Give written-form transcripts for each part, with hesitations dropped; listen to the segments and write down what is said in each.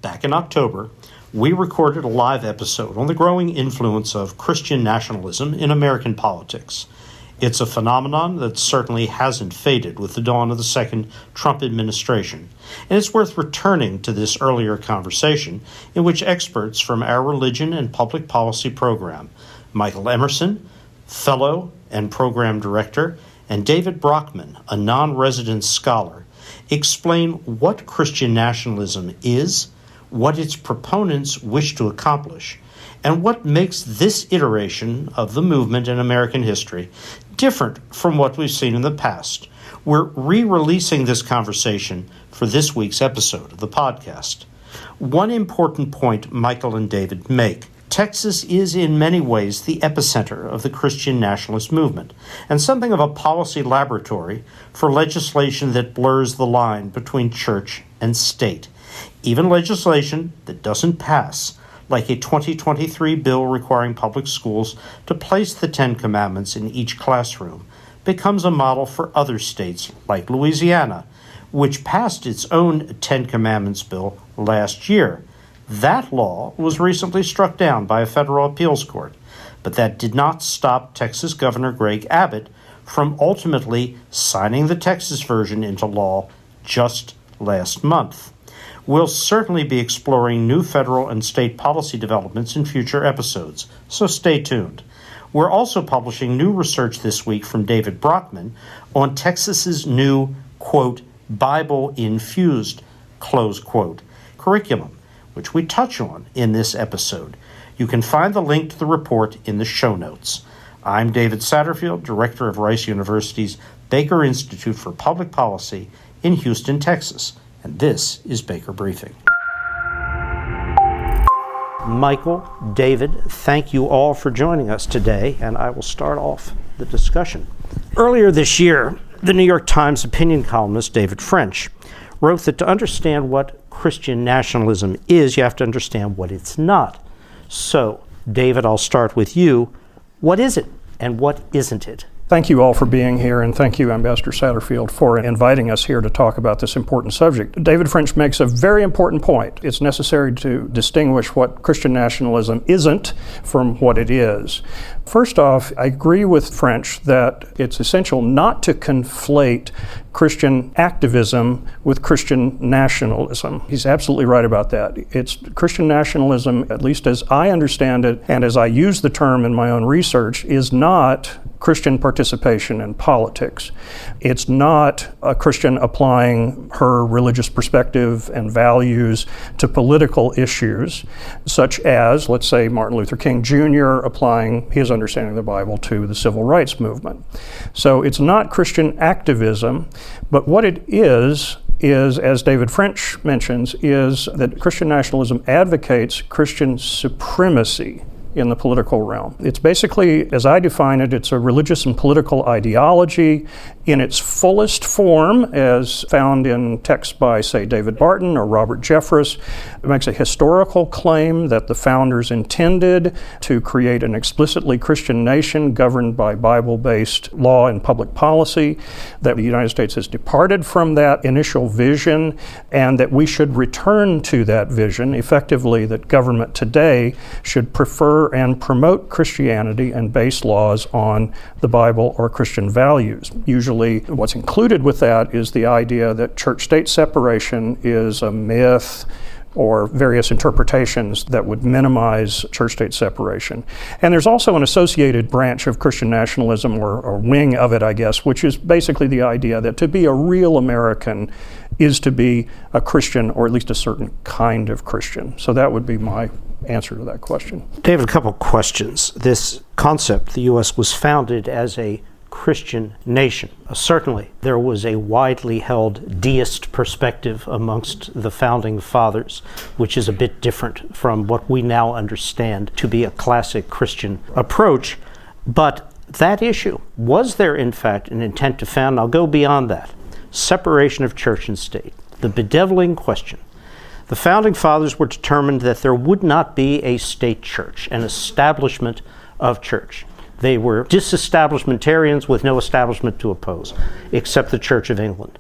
Back in October, we recorded a live episode on the growing influence of Christian nationalism in American politics. It's a phenomenon that certainly hasn't faded with the dawn of the second Trump administration, and it's worth returning to this earlier conversation in which experts from our religion and public policy program, Michael Emerson, fellow and program director, and David Brockman, a non-resident scholar, explain what Christian nationalism is, what its proponents wish to accomplish, and what makes this iteration of the movement in American history different from what we've seen in the past. We're re-releasing this conversation for this week's episode of the podcast. One important point Michael and David make: Texas is in many ways the epicenter of the Christian nationalist movement, and something of a policy laboratory for legislation that blurs the line between church and state. Even legislation that doesn't pass, like a 2023 bill requiring public schools to place the Ten Commandments in each classroom, becomes a model for other states like Louisiana, which passed its own Ten Commandments bill last year. That law was recently struck down by a federal appeals court, but that did not stop Texas Governor Greg Abbott from ultimately signing the Texas version into law just last month. We'll certainly be exploring new federal and state policy developments in future episodes, so stay tuned. We're also publishing new research this week from David Brockman on Texas's new, quote, Bible-infused, close quote, curriculum, which we touch on in this episode. You can find the link to the report in the show notes. I'm David Satterfield, Director of Rice University's Baker Institute for Public Policy in Houston, Texas, and this is Baker Briefing. Michael, David, thank you all for joining us today, and I will start off the discussion. Earlier this year, the New York Times opinion columnist David French wrote that to understand what Christian nationalism is, you have to understand what it's not. So, David, I'll start with you. What is it, and what isn't it? Thank you all for being here, and thank you, Ambassador Satterfield, for inviting us here to talk about this important subject. David French makes a very important point. It's necessary to distinguish what Christian nationalism isn't from what it is. First off, I agree with French that it's essential not to conflate Christian activism with Christian nationalism. He's absolutely right about that. It's Christian nationalism, at least as I understand it, and as I use the term in my own research, is not Christian participation in politics. It's not a Christian applying her religious perspective and values to political issues, such as, let's say, Martin Luther King Jr. applying his understanding of the Bible to the civil rights movement. So it's not Christian activism, but what it is, as David French mentions, is that Christian nationalism advocates Christian supremacy in the political realm. It's basically, as I define it, it's a religious and political ideology in its fullest form, as found in texts by, say, David Barton or Robert Jeffress. It makes a historical claim that the founders intended to create an explicitly Christian nation governed by Bible-based law and public policy, that the United States has departed from that initial vision, and that we should return to that vision, effectively that government today should prefer and promote Christianity and base laws on the Bible or Christian values. Usually what's included with that is the idea that church-state separation is a myth or various interpretations that would minimize church-state separation. And there's also an associated branch of Christian nationalism, or wing of it, I guess, which is basically the idea that to be a real American is to be a Christian, or at least a certain kind of Christian. So that would be my answer to that question. David, a couple questions. This concept, the U.S. was founded as a Christian nation. Certainly, there was a widely held deist perspective amongst the founding fathers, which is a bit different from what we now understand to be a classic Christian approach. But that issue, was there in fact an intent to found? I'll go beyond that. Separation of church and state, the bedeviling question. The founding fathers were determined that there would not be a state church, an establishment of church. They were disestablishmentarians with no establishment to oppose, except the Church of England.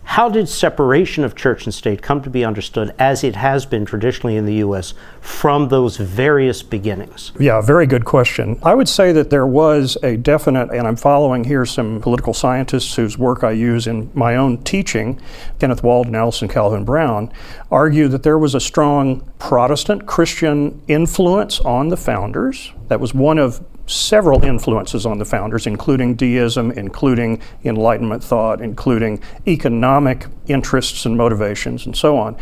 How did separation of church and state come to be understood as it has been traditionally in the U.S. from those various beginnings? Yeah, very good question. I would say that there was a definite, and I'm following here some political scientists whose work I use in my own teaching, Kenneth Walden, Allison Calvin Brown, argue that there was a strong Protestant Christian influence on the founders. That was one of several influences on the founders, including deism, including Enlightenment thought, including economic interests and motivations, and so on.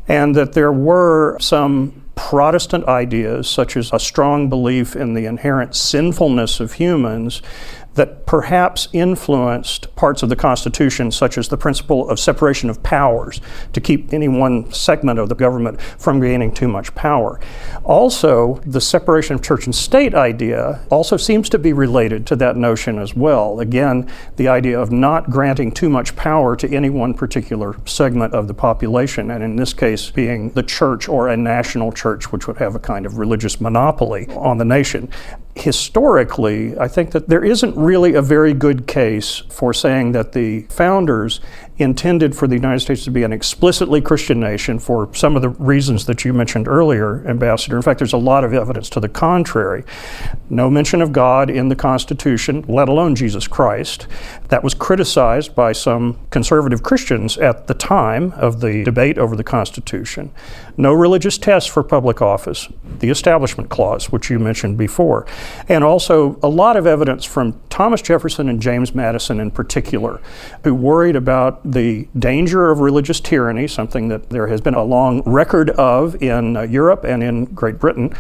And that there were some Protestant ideas, such as a strong belief in the inherent sinfulness of humans, that perhaps influenced parts of the Constitution, such as the principle of separation of powers, to keep any one segment of the government from gaining too much power. Also, the separation of church and state idea also seems to be related to that notion as well. Again, the idea of not granting too much power to any one particular segment of the population, and in this case being the church or a national church, which would have a kind of religious monopoly on the nation. Historically, I think that there isn't really a very good case for saying that the founders intended for the United States to be an explicitly Christian nation for some of the reasons that you mentioned earlier, Ambassador. In fact, there's a lot of evidence to the contrary. No mention of God in the Constitution, let alone Jesus Christ. That was criticized by some conservative Christians at the time of the debate over the Constitution. No religious test for public office, the Establishment Clause, which you mentioned before. And also a lot of evidence from Thomas Jefferson and James Madison in particular, who worried about the danger of religious tyranny, something that there has been a long record of in Europe and in Great Britain.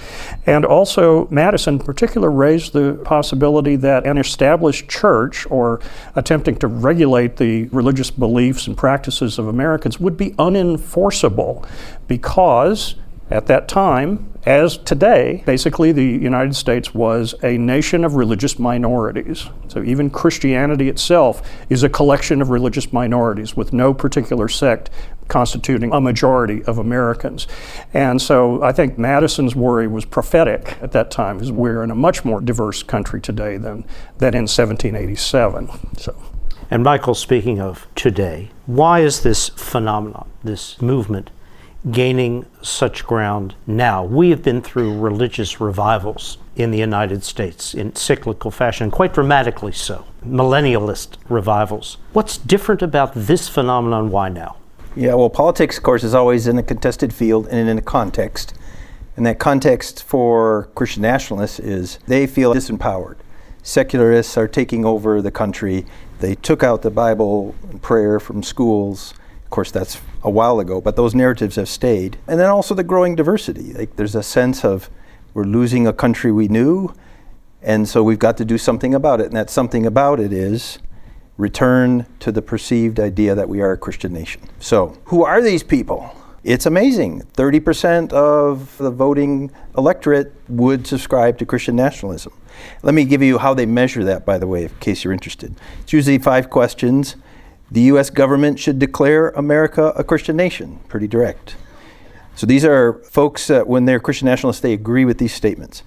And also Madison in particular raised the possibility that an established church, or attempting to regulate the religious beliefs and practices of Americans, would be unenforceable because at that time, as today, basically the United States was a nation of religious minorities. So even Christianity itself is a collection of religious minorities with no particular sect constituting a majority of Americans. And so I think Madison's worry was prophetic at that time, because we're in a much more diverse country today than in 1787. And Michael, speaking of today, why is this phenomenon, this movement, gaining such ground now? We have been through religious revivals in the United States in cyclical fashion, quite dramatically so, millennialist revivals. What's different about this phenomenon? Why now? Yeah, well, politics, of course, is always in a contested field and in a context. And that context for Christian nationalists is they feel disempowered. Secularists are taking over the country. They took out the Bible and prayer from schools. Of course, that's a while ago, but those narratives have stayed. And then also the growing diversity. Like, there's a sense of we're losing a country we knew, and so we've got to do something about it. And that something about it is return to the perceived idea that we are a Christian nation. So who are these people? It's amazing. 30% of the voting electorate would subscribe to Christian nationalism. Let me give you how they measure that, by the way, in case you're interested. It's usually 5 questions. The U.S. government should declare America a Christian nation. Pretty direct. So these are folks that when they're Christian nationalists, they agree with these statements.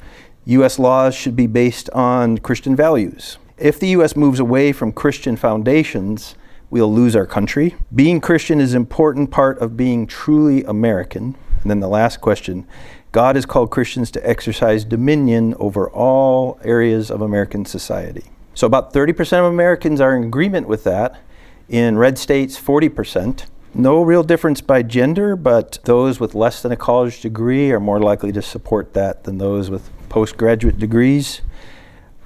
U.S. laws should be based on Christian values. If the U.S. moves away from Christian foundations, we'll lose our country. Being Christian is an important part of being truly American. And then the last question, God has called Christians to exercise dominion over all areas of American society. So about 30% of Americans are in agreement with that. In red states, 40%. No real difference by gender, but those with less than a college degree are more likely to support that than those with postgraduate degrees.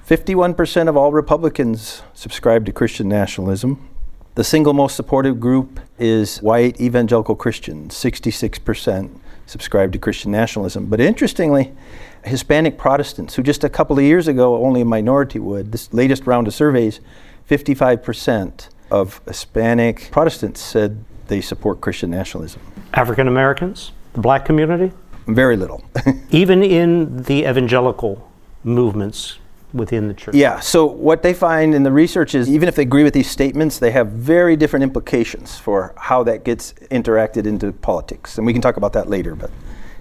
51% of all Republicans subscribe to Christian nationalism. The single most supportive group is white evangelical Christians. 66% subscribe to Christian nationalism. But interestingly, Hispanic Protestants, who just a couple of years ago only a minority would, this latest round of surveys, 55% of Hispanic Protestants said they support Christian nationalism. African Americans, the black community? Very little. Even in the evangelical movements within the church? Yeah, so what they find in the research is even if they agree with these statements, they have very different implications for how that gets interacted into politics. And we can talk about that later, but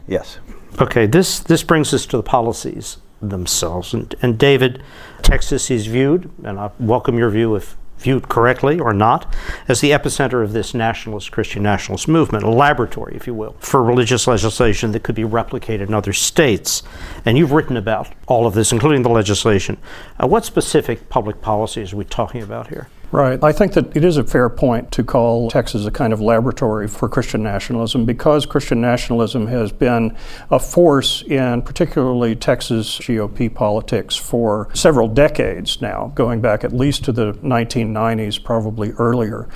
yes. Okay, this brings us to the policies themselves. And David, Texas is viewed, and I welcome your view if viewed correctly or not, as the epicenter of this nationalist, Christian nationalist movement, a laboratory, if you will, for religious legislation that could be replicated in other states. And you've written about all of this, including the legislation. What specific public policies are we talking about here? Right. I think that it is a fair point to call Texas a kind of laboratory for Christian nationalism, because Christian nationalism has been a force in particularly Texas GOP politics for several decades now, going back at least to the 1990s, probably earlier.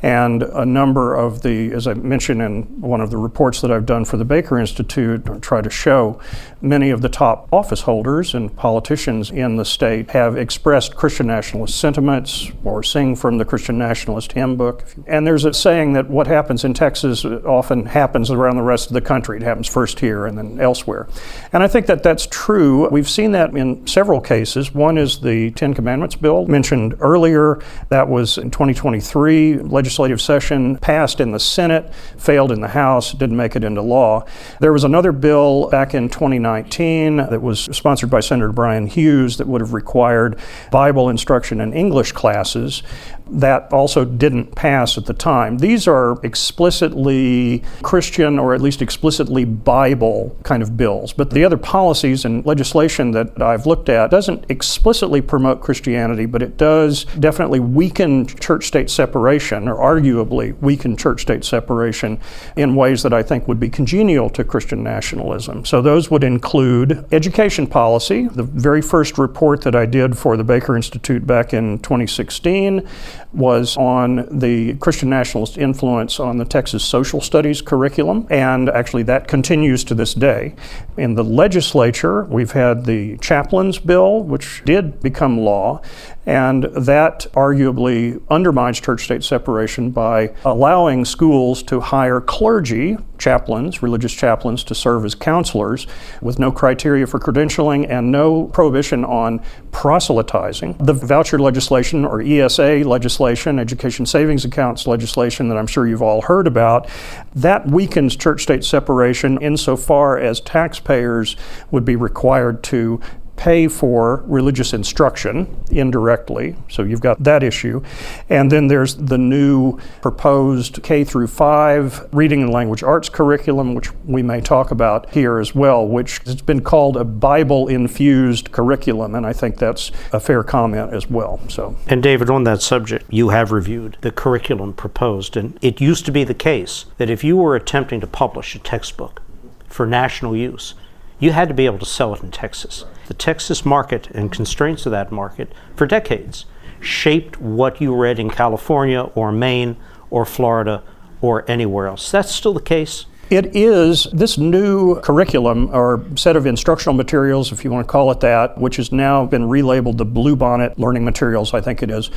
And a number of the, as I mentioned in one of the reports that I've done for the Baker Institute, I try to show many of the top office holders and politicians in the state have expressed Christian nationalist sentiments or sing from the Christian nationalist hymn book. And there's a saying that what happens in Texas often happens around the rest of the country. It happens first here and then elsewhere. And I think that that's true. We've seen that in several cases. One is the Ten Commandments bill mentioned earlier. That was in 2023. Legislative session, passed in the Senate, failed in the House, didn't make it into law. There was another bill back in 2019 that was sponsored by Senator Brian Hughes that would have required Bible instruction in English classes. That also didn't pass at the time. These are explicitly Christian, or at least explicitly Bible kind of bills. But the other policies and legislation that I've looked at doesn't explicitly promote Christianity, but it does definitely weaken church-state separation, or arguably weaken church-state separation in ways that I think would be congenial to Christian nationalism. So those would include education policy. The very first report that I did for the Baker Institute back in 2016 was on the Christian nationalist influence on the Texas social studies curriculum, and actually that continues to this day. In the legislature, we've had the chaplains bill, which did become law, and that arguably undermines church-state separation by allowing schools to hire clergy, chaplains, religious chaplains, to serve as counselors with no criteria for credentialing and no prohibition on proselytizing. The voucher legislation, or ESA legislation, Education Savings Accounts legislation, that I'm sure you've all heard about, that weakens church-state separation insofar as taxpayers would be required to pay for religious instruction indirectly. So you've got that issue. And then there's the new proposed K through 5 reading and language arts curriculum, which we may talk about here as well, which has been called a Bible-infused curriculum, and I think that's a fair comment as well. So. And David, on that subject, you have reviewed the curriculum proposed, and it used to be the case that if you were attempting to publish a textbook for national use, you had to be able to sell it in Texas. The Texas market and constraints of that market for decades shaped what you read in California or Maine or Florida or anywhere else. That's still the case? It is. This new curriculum, or set of instructional materials, if you want to call it that, which has now been relabeled the Bluebonnet Learning Materials, I think it is.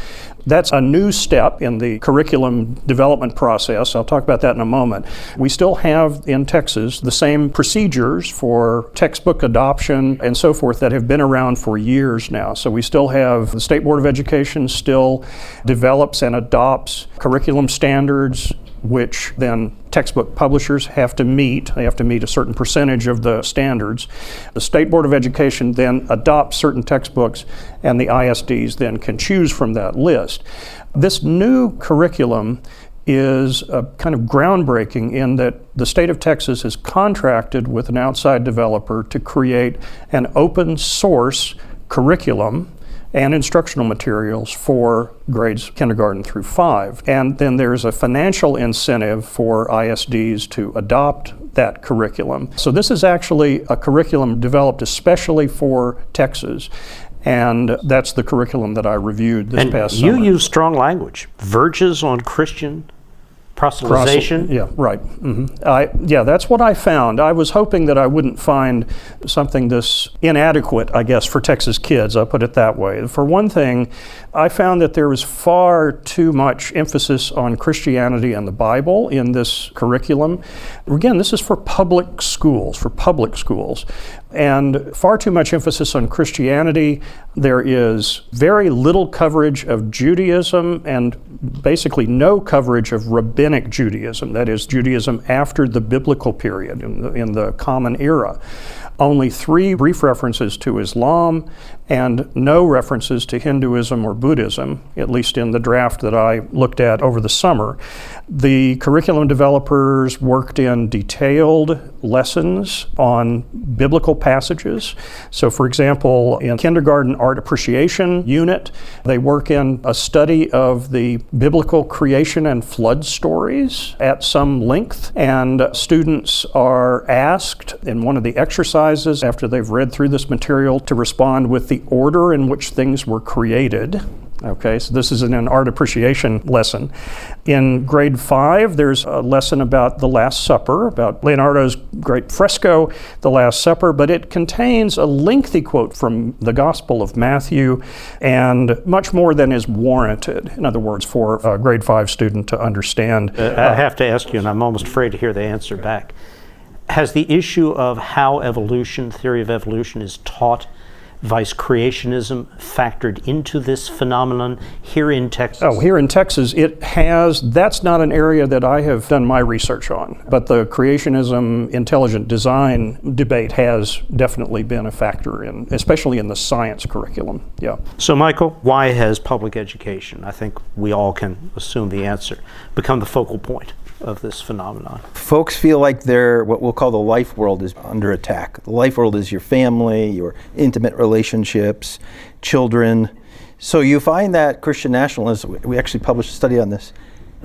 That's a new step in the curriculum development process. I'll talk about that in a moment. We still have in Texas the same procedures for textbook adoption and so forth that have been around for years now. So we still have the State Board of Education still develops and adopts curriculum standards, which then textbook publishers have to meet. They have to meet a certain percentage of the standards. The State Board of Education then adopts certain textbooks, and the ISDs then can choose from that list. This new curriculum is kind of groundbreaking in that the state of Texas has contracted with an outside developer to create an open source curriculum and instructional materials for grades kindergarten through 5. And then there's a financial incentive for ISDs to adopt that curriculum. So this is actually a curriculum developed especially for Texas. And that's the curriculum that I reviewed this past summer. And you use strong language, verges on Christian proselytization. Yeah, right. Mm-hmm. That's what I found. I was hoping that I wouldn't find something this inadequate, I guess, for Texas kids. I'll put it that way. For one thing, I found that there was far too much emphasis on Christianity and the Bible in this curriculum. Again, this is for public schools. schools, for public schools. And far too much emphasis on Christianity. There is very little coverage of Judaism and basically no coverage of rabbinic Judaism, that is, Judaism after the biblical period, in the Common Era. Only 3 brief references to Islam and no references to Hinduism or Buddhism, at least in the draft that I looked at over the summer. The curriculum developers worked in detailed lessons on biblical passages. So, for example, in kindergarten art appreciation unit, they work in a study of the biblical creation and flood stories at some length, and students are asked in one of the exercises after they've read through this material to respond with the order in which things were created. Okay, so this is an art appreciation lesson. In grade 5, there's a lesson about the Last Supper, about Leonardo's great fresco, The Last Supper, but it contains a lengthy quote from the Gospel of Matthew and much more than is warranted, in other words, for a grade 5 student to understand. I have to ask you, and I'm almost afraid to hear the answer back. Has the issue of how evolution, theory of evolution, is taught vice creationism factored into this phenomenon here in Texas? Oh, here in Texas, it has. That's not an area that I have done my research on, but the creationism, intelligent design debate has definitely been a factor in, especially in the science curriculum. Yeah. So, Michael, why has public education, I think we all can assume the answer, become the focal point of this phenomenon? Folks feel like what we'll call the life world is under attack. The life world is your family, your intimate relationships, children. So you find that Christian nationalists, we actually published a study on this,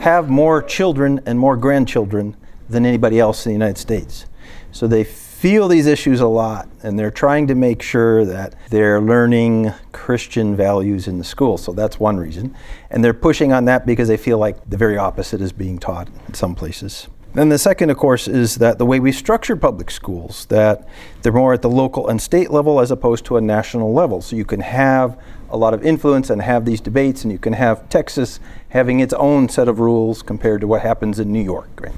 have more children and more grandchildren than anybody else in the United States. So they feel these issues a lot, and they're trying to make sure that they're learning Christian values in the school. So that's one reason. And they're pushing on that because they feel like the very opposite is being taught in some places. Then the second, of course, is that the way we structure public schools, that they're more at the local and state level as opposed to a national level. So you can have a lot of influence and have these debates, and you can have Texas having its own set of rules compared to what happens in New York. Right?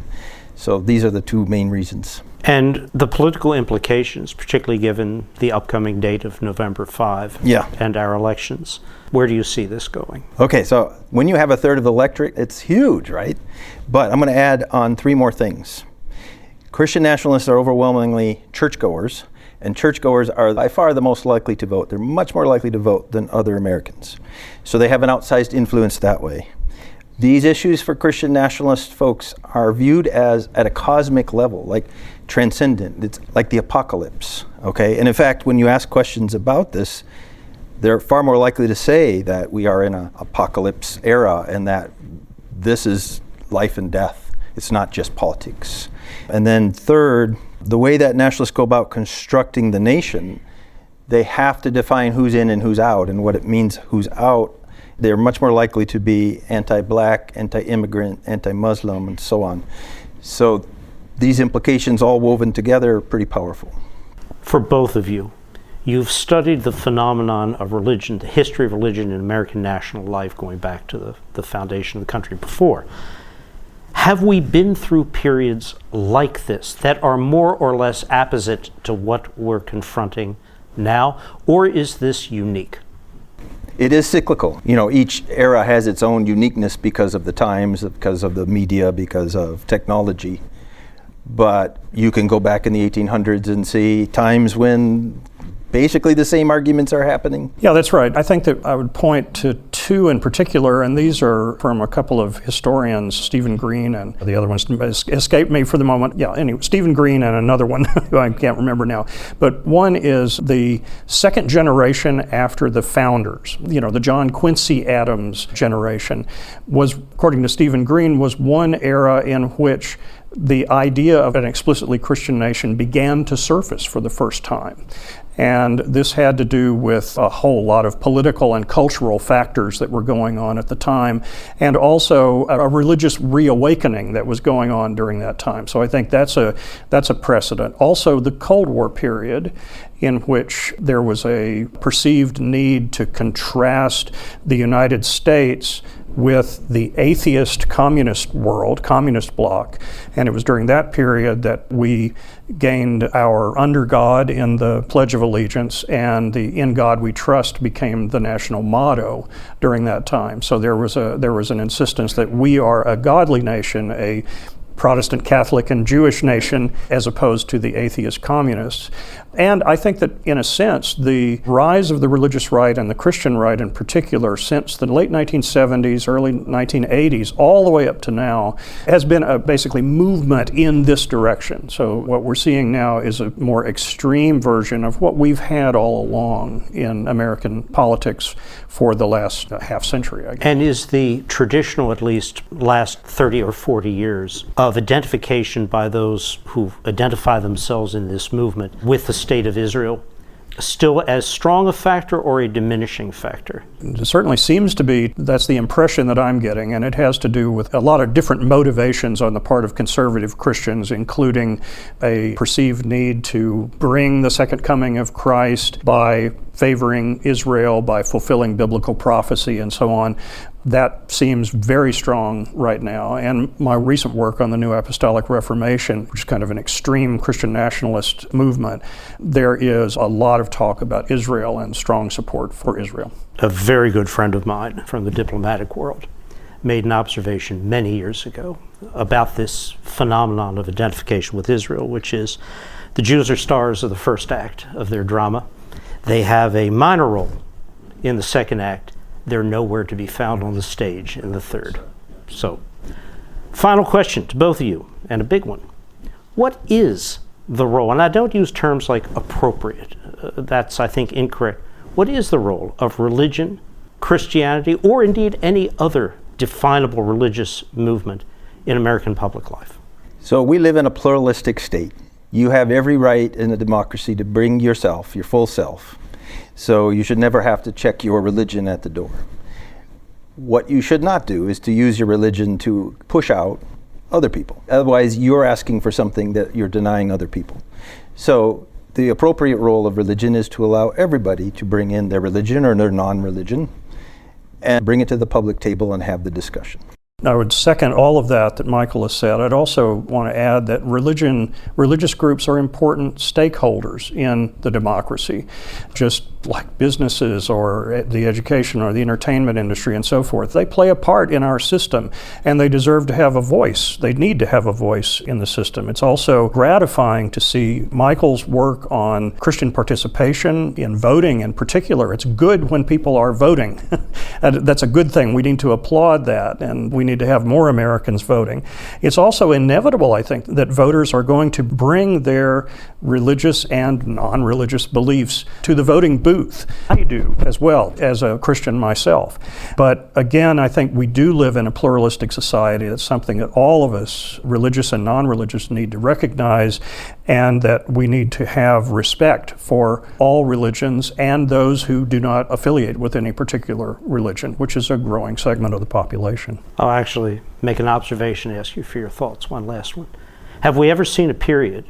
So these are the 2 main reasons. And the political implications, particularly given the upcoming date of November 5 and our elections. Where do you see this going? Okay, so when you have a third of the electorate, it's huge, right? But I'm going to add on 3 more things. Christian nationalists are overwhelmingly churchgoers, and churchgoers are by far the most likely to vote. They're much more likely to vote than other Americans. So they have an outsized influence that way. These issues for Christian nationalist folks are viewed as at a cosmic level, like transcendent. It's like the apocalypse, okay? And in fact, when you ask questions about this, they're far more likely to say that we are in an apocalypse era and that this is life and death. It's not just politics. And then third, the way that nationalists go about constructing the nation, they have to define who's in and who's out, and what it means who's out. They're much more likely to be anti-black, anti-immigrant, anti-Muslim, and so on. So these implications all woven together are pretty powerful. For both of you, you've studied the phenomenon of religion, the history of religion in American national life going back to the foundation of the country before. Have we been through periods like this that are more or less opposite to what we're confronting now, or is this unique? It is cyclical. You know, each era has its own uniqueness because of the times, because of the media, because of technology. But you can go back in the 1800s and see times when basically the same arguments are happening. Yeah, that's right. I think that I would point to 2 in particular, and these are from a couple of historians, Stephen Green, and the other ones escaped me for the moment. Yeah, anyway, Stephen Green and another one who I can't remember now. But one is the second generation after the founders. You know, the John Quincy Adams generation was, according to Stephen Green, was one era in which the idea of an explicitly Christian nation began to surface for the first time. And this had to do with a whole lot of political and cultural factors that were going on at the time, and also a religious reawakening that was going on during that time. So I think that's a precedent. Also, the Cold War period, in which there was a perceived need to contrast the United States with the atheist communist world, communist bloc. And it was during that period that we gained our under God in the Pledge of Allegiance, and the In God We Trust became the national motto during that time. So there was an insistence that we are a godly nation, a Protestant, Catholic, and Jewish nation, as opposed to the atheist communists. And I think that, in a sense, the rise of the religious right and the Christian right in particular since the late 1970s, early 1980s, all the way up to now, has been a basically movement in this direction. So what we're seeing now is a more extreme version of what we've had all along in American politics for the last half century, I guess. And is the traditional, at least last 30 or 40 years, of identification by those who identify themselves in this movement with the State of Israel still as strong a factor or a diminishing factor? It certainly seems to be. That's the impression that I'm getting, and it has to do with a lot of different motivations on the part of conservative Christians, including a perceived need to bring the second coming of Christ by favoring Israel, by fulfilling biblical prophecy, and so on. That seems very strong right now. And my recent work on the New Apostolic Reformation, which is kind of an extreme Christian nationalist movement, there is a lot of talk about Israel and strong support for Israel. A very good friend of mine from the diplomatic world made an observation many years ago about this phenomenon of identification with Israel, which is the Jews are stars of the first act of their drama. They have a minor role in the second act. They're nowhere to be found on the stage in the third. So, final question to both of you, and a big one. What is the role, and I don't use terms like appropriate, that's, I think, incorrect. What is the role of religion, Christianity, or indeed any other definable religious movement in American public life? So we live in a pluralistic state. You have every right in a democracy to bring yourself, your full self. So you should never have to check your religion at the door. What you should not do is to use your religion to push out other people. Otherwise, you're asking for something that you're denying other people. So the appropriate role of religion is to allow everybody to bring in their religion or their non-religion and bring it to the public table and have the discussion. I would second all of that Michael has said. I'd also want to add that religious groups are important stakeholders in the democracy, just like businesses or the education or the entertainment industry and so forth. They play a part in our system, and they deserve to have a voice. They need to have a voice in the system. It's also gratifying to see Michael's work on Christian participation in voting in particular. It's good when people are voting. That's a good thing. We need to applaud that, and we need to have more Americans voting. It's also inevitable, I think, that voters are going to bring their religious and non-religious beliefs to the voting booth. I do as well as a Christian myself. But again, I think we do live in a pluralistic society. That's something that all of us, religious and non-religious, need to recognize, and that we need to have respect for all religions and those who do not affiliate with any particular religion, which is a growing segment of the population. I'll actually make an observation, ask you for your thoughts. One last one. Have we ever seen a period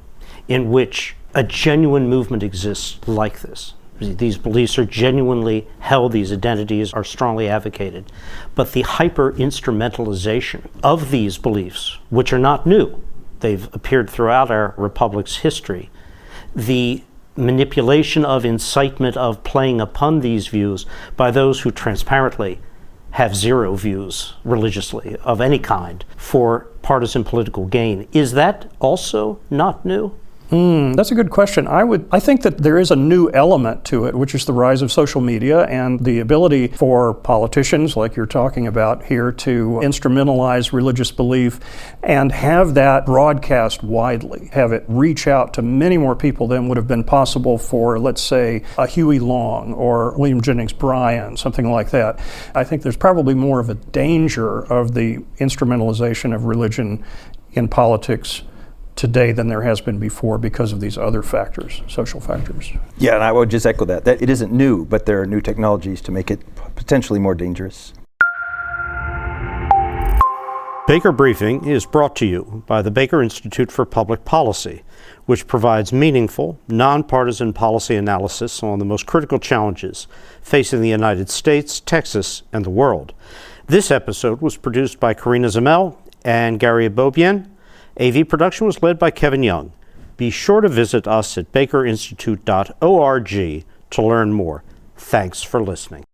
in which a genuine movement exists like this? These beliefs are genuinely held, these identities are strongly advocated, but the hyper-instrumentalization of these beliefs, which are not new, they've appeared throughout our republic's history, the manipulation of incitement of playing upon these views by those who transparently have zero views religiously of any kind for partisan political gain. Is that also not new? That's a good question. I think that there is a new element to it, which is the rise of social media and the ability for politicians, like you're talking about here, to instrumentalize religious belief and have that broadcast widely, have it reach out to many more people than would have been possible for, let's say, a Huey Long or William Jennings Bryan, something like that. I think there's probably more of a danger of the instrumentalization of religion in politics today than there has been before because of these other factors, social factors. Yeah, and I would just echo that it isn't new, but there are new technologies to make it potentially more dangerous. Baker Briefing is brought to you by the Baker Institute for Public Policy, which provides meaningful, nonpartisan policy analysis on the most critical challenges facing the United States, Texas, and the world. This episode was produced by Karina Zamel and Gary Abobien. AV production was led by Kevin Young. Be sure to visit us at bakerinstitute.org to learn more. Thanks for listening.